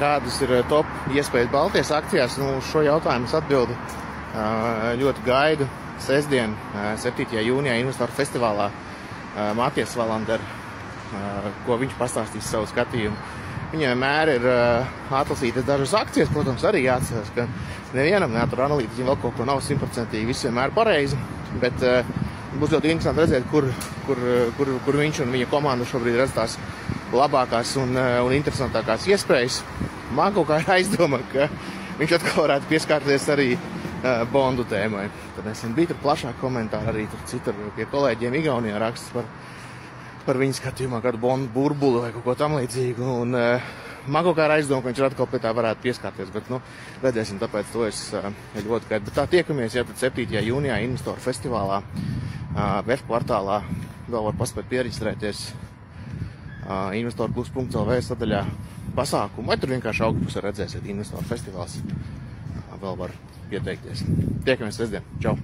kādas ir top iespējas Baltijas akcijās, šo jautājumu es atbildu. Ļoti gaidu sestdien, 7. jūnijā investoru festivālā Matijas Valander, ko viņš pastāstīs savu skatījumu. Viņam vienmēr ir atlasītas dažas akcijas, protams, arī jāatceras, ka nevienam tur analītiķim vēl kaut ko nav 100% viss vienmēr pareizi, bet būs ļoti interesanti redzēt, kur viņš un viņa komanda šobrīd redz tās labākās un interesantākās iespējas. Man kaut kā ir aizdoma, ka viņš atkal varētu pieskārties arī bondu tēmai. Tad nesen bija tur plašāk komentāri, arī tur citur pie kolēģiem Igaunijā raksts par viņu skatījumā, kādu bondu burbuli vai kaut ko tam līdzīgu. Un man kaut kā ir aizdoma, ka viņš atkal pie tā varētu pieskārties, bet redzēsim, tāpēc to es ļoti gaidu. Bet tā tiekamies, ja tad 7. jūnijā investoru festivālā, VF kvartālā, vēl var paspēt pieregistrēties investorklubs.lv sadaļā pasākumu, vai tur vienkārši augšpusē redzēsiet investoru festivāls, vēl var pieteikties. Tiekamies sestdien. Čau!